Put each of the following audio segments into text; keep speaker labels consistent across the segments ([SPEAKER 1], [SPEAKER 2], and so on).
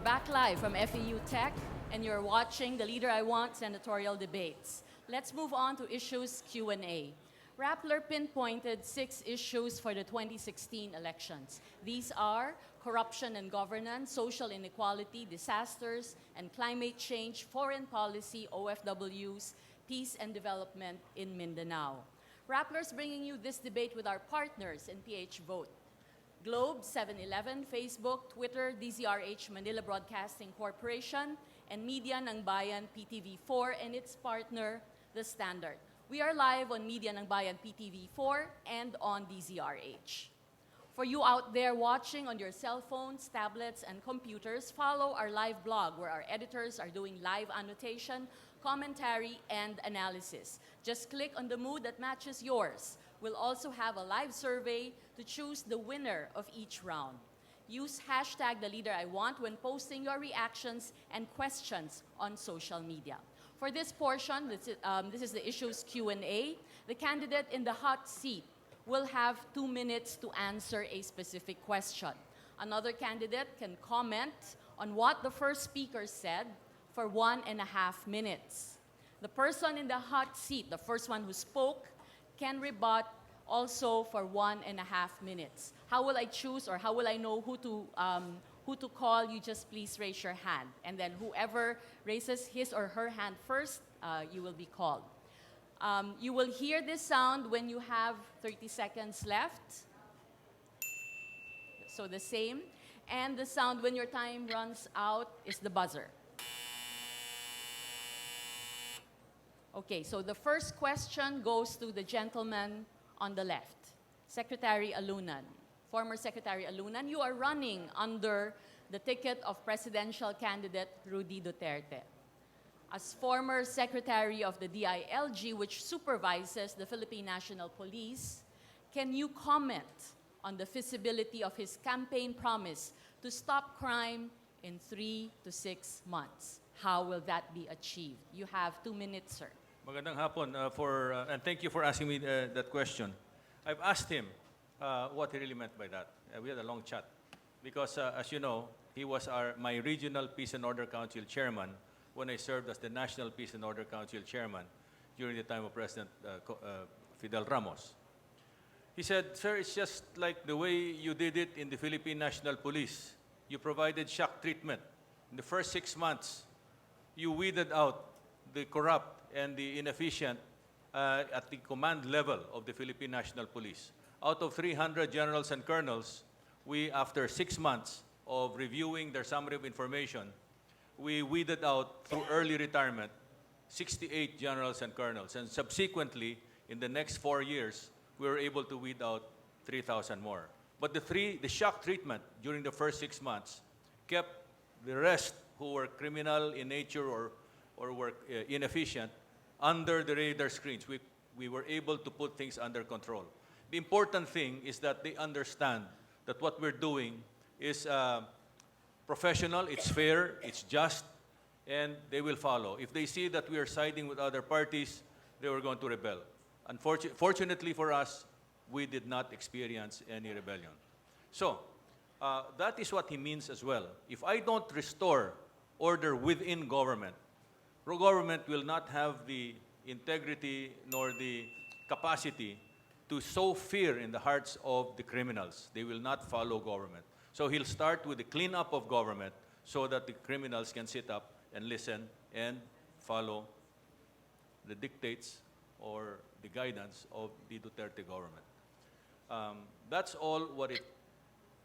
[SPEAKER 1] back live from FEU Tech, and you're watching the Leader I Want Senatorial debates. Let's move on to issues Q&A. Rappler pinpointed 6 issues for the 2016 elections. These are corruption and governance, social inequality, disasters and climate change, foreign policy, OFWs, peace and development in Mindanao. Rappler's bringing you this debate with our partners in PH Vote. Globe, 7-Eleven, Facebook, Twitter, DZRH Manila Broadcasting Corporation, and Media ng Bayan PTV4 and its partner, The Standard. We are live on Media ng Bayan PTV4 and on DZRH. For you out there watching on your cell phones, tablets, and computers, follow our live blog where our editors are doing live annotation, commentary, and analysis. Just click on the mood that matches yours. We'll also have a live survey to choose the winner of each round. Use hashtag #TheLeaderIWant when posting your reactions and questions on social media. For this portion, this is the issues Q&A. The candidate in the hot seat will have 2 minutes to answer a specific question. Another candidate can comment on what the first speaker said for 1.5 minutes. The person in the hot seat, the first one who spoke, can rebut also for 1.5 minutes. How will I choose, or how will I know who to call? You just please raise your hand. And then whoever raises his or her hand first, you will be called. You will hear this sound when you have 30 seconds left. So the same. And the sound when your time runs out is the buzzer. Okay, so the first question goes to the gentleman on the left, Secretary Alunan. Former Secretary Alunan, you are running under the ticket of presidential candidate Rudy Duterte. As former Secretary of the DILG, which supervises the Philippine National Police, can you comment on the feasibility of his campaign promise to stop crime in 3 to 6 months? How will that be achieved? You have 2 minutes, sir.
[SPEAKER 2] Magandang hapon and thank you for asking me that question. I've asked him what he really meant by that. We had a long chat because, as you know, he was my Regional Peace and Order Council chairman when I served as the National Peace and Order Council chairman during the time of President Fidel Ramos. He said, "Sir, it's just like the way you did it in the Philippine National Police. You provided shock treatment. In the first 6 months, you weeded out the corrupt and the inefficient at the command level of the Philippine National Police. Out of 300 generals and colonels, we, after 6 months of reviewing their summary of information, we weeded out through early retirement 68 generals and colonels. And subsequently, in the next 4 years, we were able to weed out 3,000 more. But the shock treatment during the first 6 months kept the rest who were criminal in nature or were inefficient under the radar screens. We were able to put things under control. The important thing is that they understand that what we're doing is professional, it's fair, it's just, and they will follow. If they see that we are siding with other parties, they were going to rebel. Fortunately for us, we did not experience any rebellion. So, that is what he means as well. If I don't restore order within government will not have the integrity nor the capacity to sow fear in the hearts of the criminals. They will not follow government. So he'll start with the cleanup of government so that the criminals can sit up and listen and follow the dictates or the guidance of the Duterte government. That's all what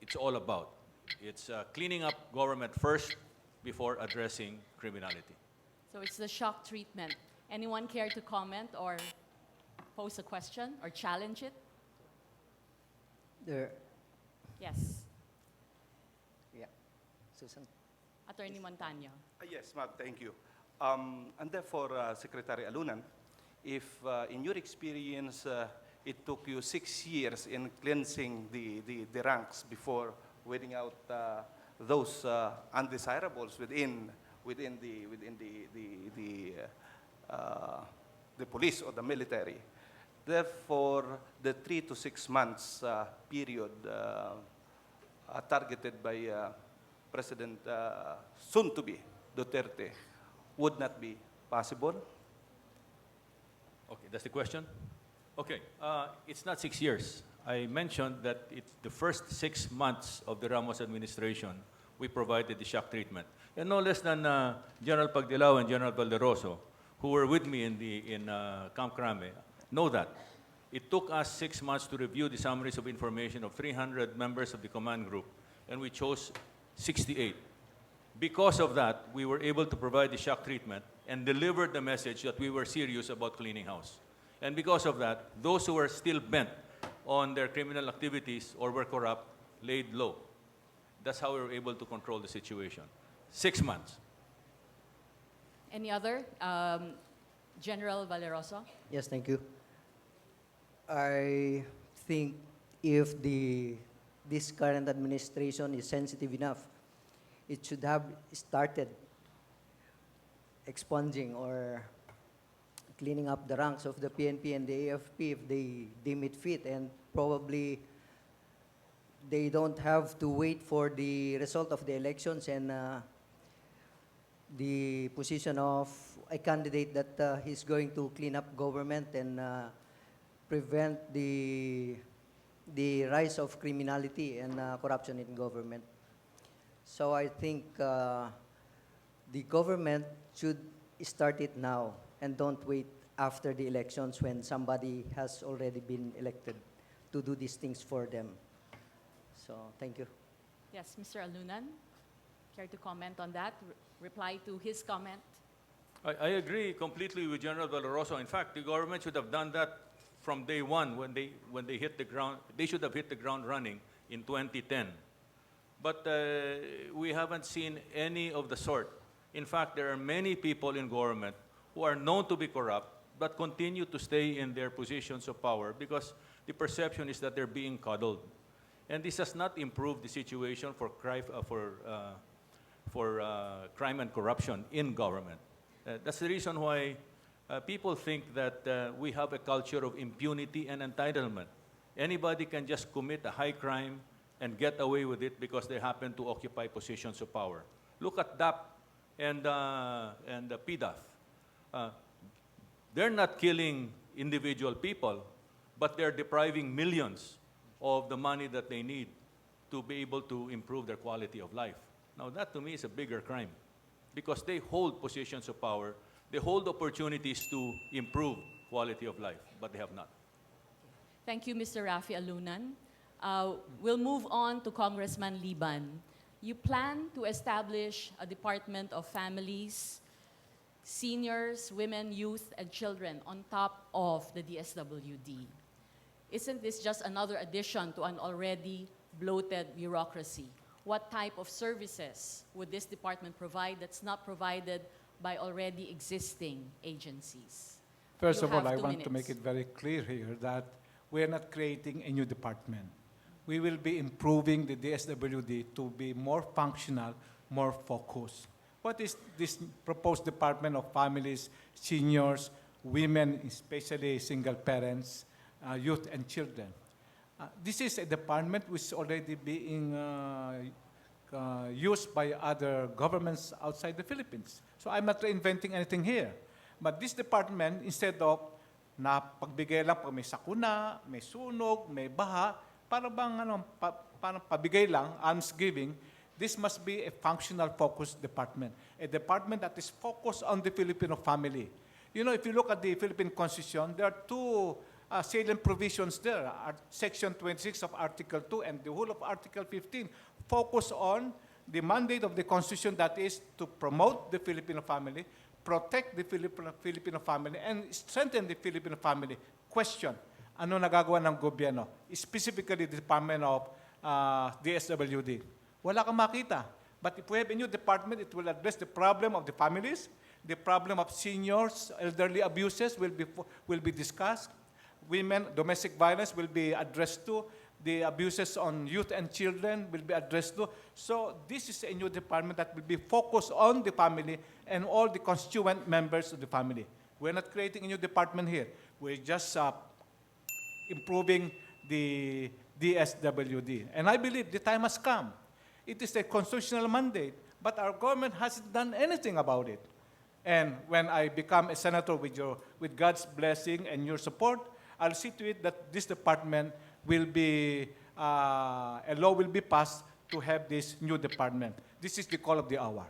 [SPEAKER 2] it's all about. It's cleaning up government first before addressing criminality.
[SPEAKER 1] So it's the shock treatment. Anyone care to comment or pose a question or challenge it?
[SPEAKER 3] There.
[SPEAKER 1] Yes.
[SPEAKER 3] Yeah. Susan.
[SPEAKER 1] Attorney Montaño.
[SPEAKER 4] Yes, ma'am, thank you. And therefore, Secretary Alunan, if in your experience it took you 6 years in cleansing the ranks before weeding out those undesirables within the police or the military. Therefore, the 3 to 6 months period targeted by President soon-to-be Duterte would not be possible?
[SPEAKER 2] Okay, that's the question? Okay, it's not 6 years. I mentioned that it's the first 6 months of the Ramos administration, we provided the shock treatment. And no less than General Pagdilao and General Valderoso, who were with me in Camp Crame, know that. It took us 6 months to review the summaries of information of 300 members of the command group, and we chose 68. Because of that, we were able to provide the shock treatment and deliver the message that we were serious about cleaning house. And because of that, those who were still bent on their criminal activities or were corrupt laid low. That's how we were able to control the situation. 6 months.
[SPEAKER 1] Any other? General Valeroso?
[SPEAKER 3] Yes, thank you. I think if this current administration is sensitive enough, it should have started expunging or cleaning up the ranks of the PNP and the AFP if they deem it fit, and probably they don't have to wait for the result of the elections and the position of a candidate that is going to clean up government and prevent the rise of criminality and corruption in government. So I think the government should start it now and don't wait after the elections when somebody has already been elected to do these things for them. So thank you.
[SPEAKER 1] Yes, Mr. Alunan, care to comment on that? Reply to his comment?
[SPEAKER 2] I agree completely with General Valeroso. In fact, the government should have done that from day one when they hit the ground. They should have hit the ground running in 2010. But we haven't seen any of the sort. In fact, there are many people in government who are known to be corrupt but continue to stay in their positions of power because the perception is that they're being coddled. And this has not improved the situation for crime and corruption in government. That's the reason why people think that we have a culture of impunity and entitlement. Anybody can just commit a high crime and get away with it because they happen to occupy positions of power. Look at DAP and PDAF. They're not killing individual people, but they're depriving millions of the money that they need to be able to improve their quality of life. Now, that to me is a bigger crime because they hold positions of power, they hold opportunities to improve quality of life, but they have not.
[SPEAKER 1] Thank you, Mr. Rafi Alunan. We'll move on to Congressman Liban. You plan to establish a Department of Families, Seniors, Women, Youth, and Children on top of the DSWD. Isn't this just another addition to an already bloated bureaucracy? What type of services would this department provide that's not provided by already existing agencies?
[SPEAKER 5] First
[SPEAKER 1] You
[SPEAKER 5] of all,
[SPEAKER 1] have
[SPEAKER 5] I
[SPEAKER 1] 2
[SPEAKER 5] want to
[SPEAKER 1] minutes.
[SPEAKER 5] make it very clear here that we are not creating a new department. We will be improving the DSWD to be more functional, more focused. What is this proposed Department of Families, Seniors, Women, especially single parents, Youth and Children? This is a department which is already being used by other governments outside the Philippines. So I'm not reinventing anything here. But this department, instead of na pagbigay lang pag may sakuna, may sunog, may baha, para bang parang pabigay lang, alms giving, this must be a functional focused department. A department that is focused on the Filipino family. You know, if you look at the Philippine Constitution, there are 2 salient provisions there. Section 26 of Article 2 and the whole of Article 15 focus on the mandate of the Constitution, that is to promote the Filipino family, protect the Filipino family, and strengthen the Filipino family. Question, ano nagagawa ng gobyerno? Specifically, the Department of DSWD. Wala kang makita. But if we have a new department, it will address the problem of the families, the problem of seniors, elderly abuses will be discussed. Women, domestic violence will be addressed too. The abuses on youth and children will be addressed too. So this is a new department that will be focused on the family and all the constituent members of the family. We're not creating a new department here. We're just improving the DSWD. And I believe the time has come. It is a constitutional mandate, but our government hasn't done anything about it. And when I become a senator with God's blessing and your support, I'll see to it that this department will be, a law will be passed to have this new department. This is the call of the hour.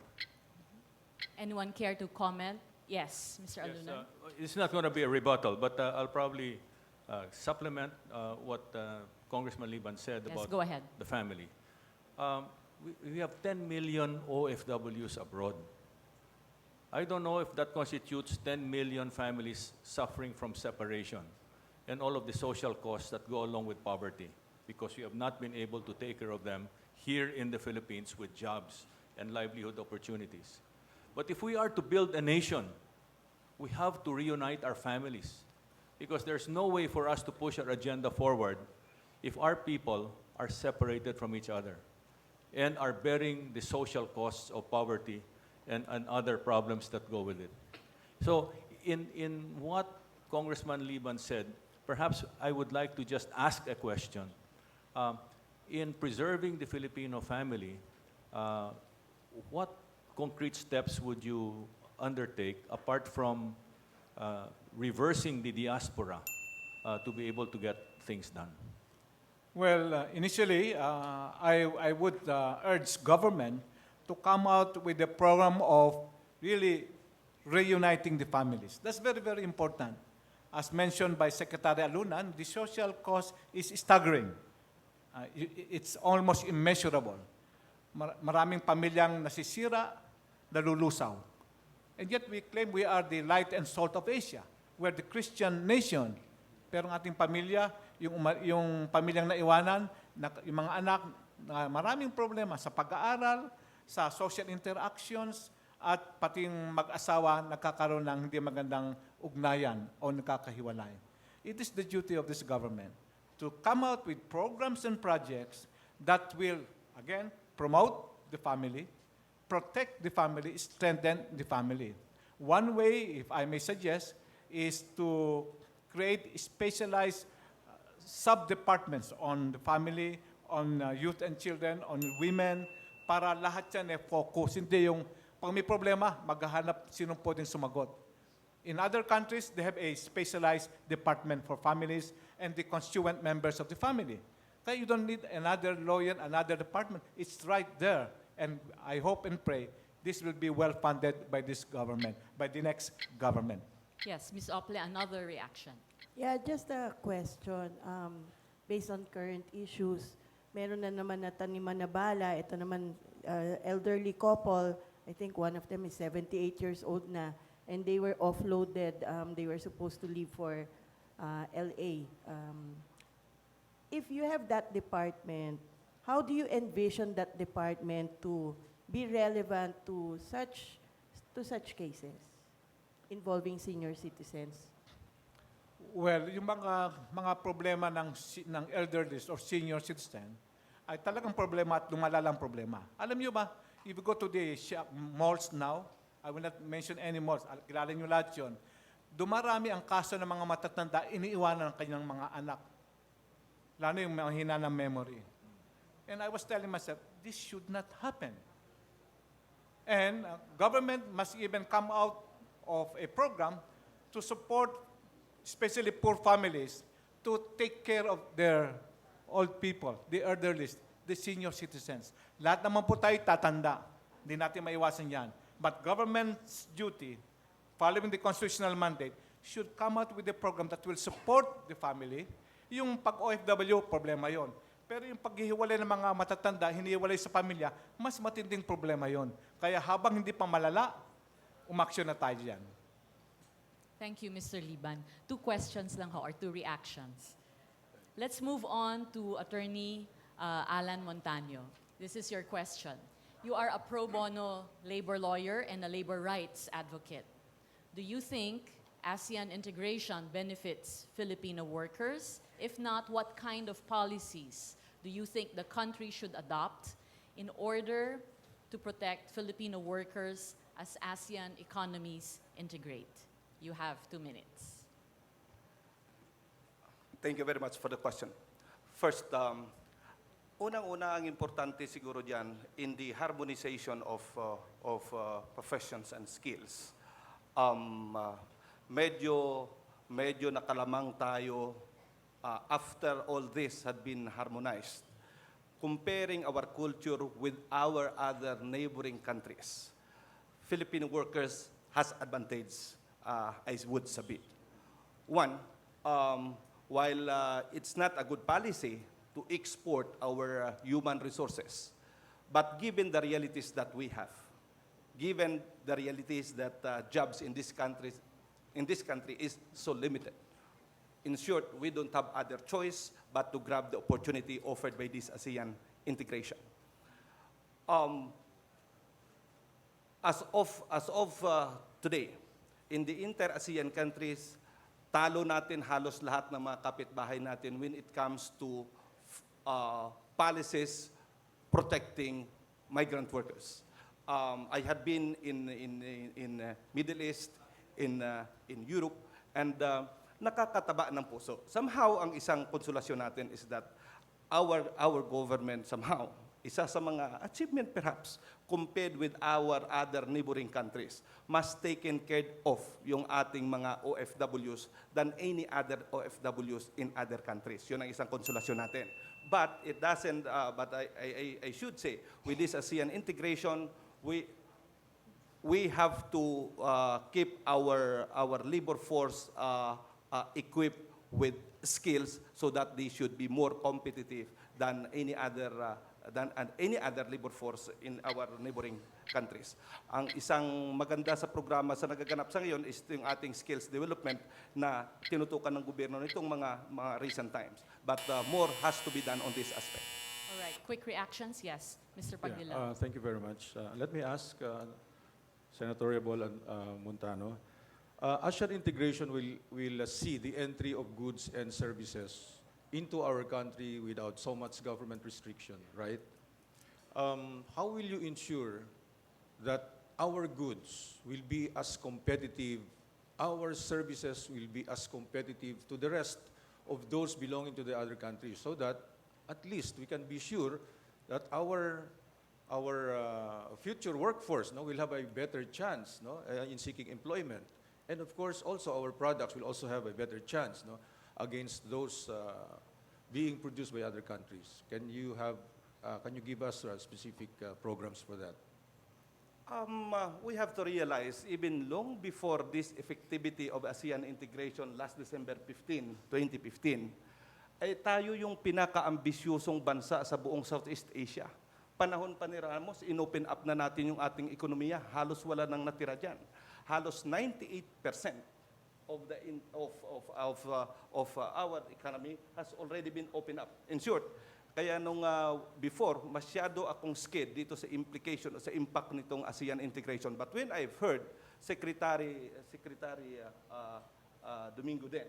[SPEAKER 1] Anyone care to comment? Yes, Mr.
[SPEAKER 2] Yes,
[SPEAKER 1] Alunan.
[SPEAKER 2] it's not going to be a rebuttal, but I'll probably supplement what Congressman Liban said
[SPEAKER 1] Yes,
[SPEAKER 2] about
[SPEAKER 1] go ahead.
[SPEAKER 2] the family. We have 10 million OFWs abroad. I don't know if that constitutes 10 million families suffering from separation and all of the social costs that go along with poverty, because we have not been able to take care of them here in the Philippines with jobs and livelihood opportunities. But if we are to build a nation, we have to reunite our families, because there's no way for us to push our agenda forward if our people are separated from each other and are bearing the social costs of poverty and other problems that go with it. So in what Congressman Liban said, perhaps I would like to just ask a question. In preserving the Filipino family, what concrete steps would you undertake apart from reversing the diaspora to be able to get things done?
[SPEAKER 5] Well, initially, I would urge government to come out with a program of really reuniting the families. That's very, very important. As mentioned by Secretary Alunan, the social cost is staggering. It's almost immeasurable. Maraming pamilyang nasisira, nalulusaw. And yet we claim we are the light and salt of Asia. We're the Christian nation. Pero ang ating pamilya, yung pamilyang naiwanan, yung mga anak, na maraming problema sa pag-aaral, sa social interactions, at pati yung mag-asawa nagkakaroon ng hindi magandang ugnayan o nagkakahiwalay. It is the duty of this government to come out with programs and projects that will, again, promote the family, protect the family, strengthen the family. One way, if I may suggest, is to create specialized sub-departments on the family, on youth and children, on women, para lahat yan focus. Hindi yung pag may problema, maghahanap sinong pwedeng sumagot. In other countries, they have a specialized department for families and the constituent members of the family. Kaya you don't need another lawyer, another department. It's right there. And I hope and pray this will be well funded by this government, by the next government.
[SPEAKER 1] Yes, Ms. Ople, another reaction.
[SPEAKER 6] Yeah, just a question. Based on current issues, meron na naman na taniman na bala. Ito naman, elderly couple, I think one of them is 78 years old na, and they were offloaded. They were supposed to leave for LA. If you have that department, how do you envision that department to be relevant to such cases involving senior citizens?
[SPEAKER 5] Well, yung mga problema ng elderly or senior citizen ay talagang problema at lumalalang problema. Alam niyo ba, if you go to the malls now, I will not mention any malls, kilala niyo lahat yun, dumarami ang kaso ng mga matatanda, iniiwanan ng kanyang mga anak. Lalo yung mga hina ng memory. And I was telling myself, this should not happen. And government must even come out of a program to support especially poor families to take care of their old people, the elderly, the senior citizens. Lahat naman po tayo tatanda. Hindi natin maiwasan yan. But government's duty, following the constitutional mandate, should come out with a program that will support the family. Yung pag-OFW, problema yon. Pero yung paghihiwalay ng mga matatanda, hinihiwalay sa pamilya, mas matinding problema yon. Kaya habang hindi pa malala, umaksyon na tayo dyan.
[SPEAKER 1] Thank you, Mr. Liban. 2 questions lang ho, or 2 reactions. Let's move on to Attorney Alan Montaño. This is your question. You are a pro bono labor lawyer and a labor rights advocate. Do you think ASEAN integration benefits Filipino workers? If not, what kind of policies do you think the country should adopt in order to protect Filipino workers as ASEAN economies integrate? You have 2 minutes.
[SPEAKER 4] Thank you very much for the question. First, Unang-una, ang importante siguro diyan in the harmonization of professions and skills. Medyo nakalamang tayo after all this had been harmonized, comparing our culture with our other neighboring countries. Filipino workers has advantage, I would submit. One, while it's not a good policy to export our human resources, but given the realities that we have, given the realities that jobs in this country is so limited, in short, we don't have other choice but to grab the opportunity offered by this ASEAN integration. As of today, in the inter-ASEAN countries, talo natin halos lahat ng mga kapitbahay natin when it comes to policies protecting migrant workers. I had been in Middle East, in Europe, and nakakataba ng puso. Somehow, ang isang konsolasyon natin is that our government somehow, isa sa mga achievement perhaps, compared with our other neighboring countries, mas taken care of yung ating mga OFWs than any other OFWs in other countries. Yun ang isang konsolasyon natin. But it doesn't, but I should say, with this ASEAN integration, we have to keep our labor force equipped with skills so that they should be more competitive than any other labor force in our neighboring countries. Ang isang maganda sa programa sa nagaganap sa ngayon is yung ating skills development na tinutukan ng gobyerno nitong mga recent times. But more has to be done on this aspect.
[SPEAKER 1] All right, quick reactions. Yes, Mr. Pagdila.
[SPEAKER 7] Thank you very much. Let me ask Senatorial and Montano. ASEAN integration will see the entry of goods and services into our country without so much government restriction, right? How will you ensure that our goods will be as competitive, our services will be as competitive to the rest of those belonging to the other countries, so that at least we can be sure that our future workforce will have a better chance in seeking employment. And of course, also our products will also have a better chance against those being produced by other countries. Can you give us specific programs for that?
[SPEAKER 4] We have to realize, even long before this effectivity of ASEAN integration last December 15, 2015, ay tayo yung pinaka-ambisyosong bansa sa buong Southeast Asia. Panahon pa ni Ramos, inopen up na natin yung ating ekonomiya. Halos wala nang natira dyan. Halos 98% of our economy has already been opened up. In short, kaya nung before, masyado akong scared dito sa implication o sa impact nitong ASEAN integration. But when I've heard Secretary Domingo Den,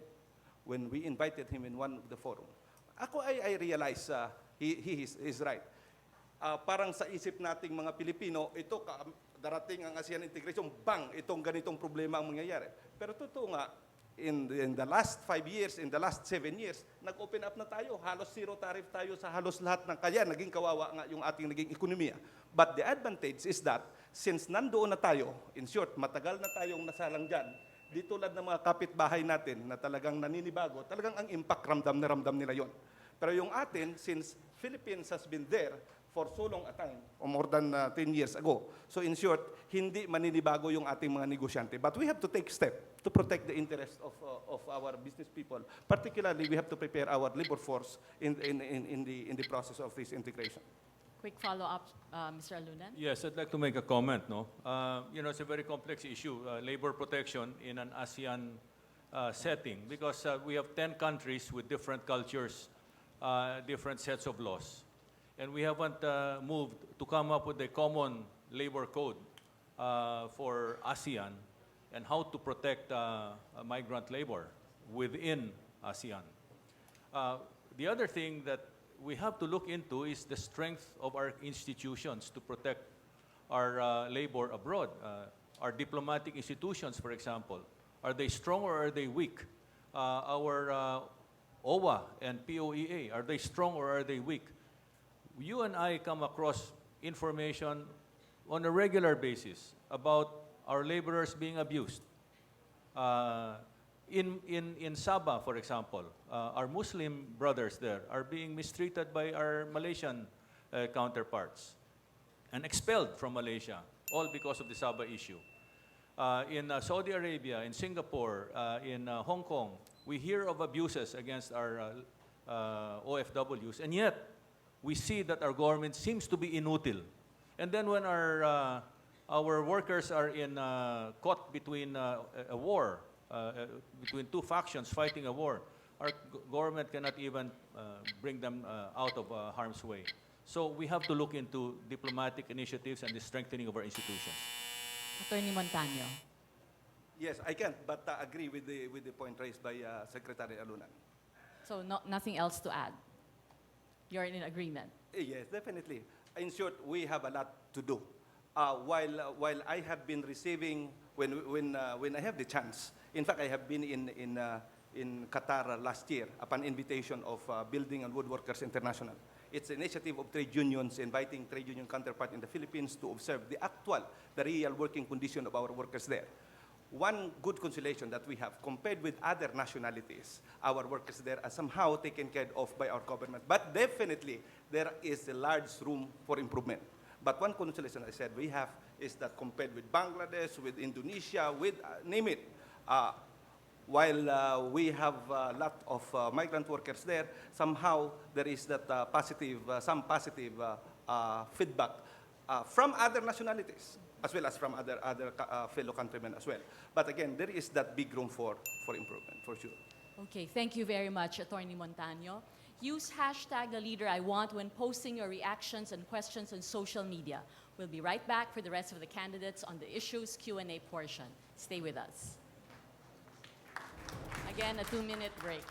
[SPEAKER 4] when we invited him in one of the forum, I realized he is right. Parang sa isip nating mga Pilipino, ito darating ang ASEAN integration, bang, itong ganitong problema ang mangyayari. Pero totoo nga, in the last 5 years, in the last 7 years, nag-open up na tayo. Halos zero tariff tayo sa halos lahat ng kaya. Naging kawawa nga yung ating naging ekonomiya. But the advantage is that, since nandoon na tayo, in short, matagal na tayong nasalang dyan, di tulad ng mga kapitbahay natin na talagang naninibago, talagang ang impact ramdam nila yon. Pero yung atin, since Philippines has been there for so long a time, or more than 10 years ago. So in short, hindi maninibago yung ating mga negosyante. But we have to take step to protect the interest of our business people. Particularly, we have to prepare our labor force in the process of this integration.
[SPEAKER 1] Quick follow-up, Mr. Alunan.
[SPEAKER 2] Yes, I'd like to make a comment. It's a very complex issue, labor protection in an ASEAN setting, because we have 10 countries with different cultures, different sets of laws. And we haven't moved to come up with a common labor code for ASEAN and how to protect migrant labor within ASEAN. The other thing that we have to look into is the strength of our institutions to protect our labor abroad. Our diplomatic institutions, for example, are they strong or are they weak? Our OWA and POEA, are they strong or are they weak? you and I come across information on a regular basis about our laborers being abused. In Sabah, for example, our Muslim brothers there are being mistreated by our Malaysian counterparts and expelled from Malaysia, all because of the Sabah issue. In Saudi Arabia, in Singapore, in Hong Kong, we hear of abuses against our OFWs, and yet we see that our government seems to be inutile. And then when our workers are caught between a war, between two factions fighting a war, our government cannot even bring them out of harm's way. So we have to look into diplomatic initiatives and the strengthening of our institutions.
[SPEAKER 1] Attorney Montano.
[SPEAKER 4] Yes, I can, but agree with the point raised by Secretary Alunan.
[SPEAKER 1] So nothing else to add? You're in agreement?
[SPEAKER 4] Yes, definitely. In short, we have a lot to do. While I have been receiving, when I have the chance, in fact, I have been in Qatar last year upon invitation of Building and Woodworkers International. It's an initiative of trade unions inviting trade union counterpart in the Philippines to observe the real working condition of our workers there. One good consolation that we have, compared with other nationalities, our workers there are somehow taken care of by our government. But definitely, there is a large room for improvement. But one consolation I said we have is that compared with Bangladesh, with Indonesia, with name it, while we have a lot of migrant workers there, somehow there is that some positive feedback from other nationalities, as well as from other fellow countrymen as well. But again, there is that big room for improvement, for sure.
[SPEAKER 1] Okay, thank you very much, Attorney Montano. Use #TheLeaderIWant when posting your reactions and questions on social media. We'll be right back for the rest of the candidates on the issues Q&A portion. Stay with us. Again, a 2-minute break.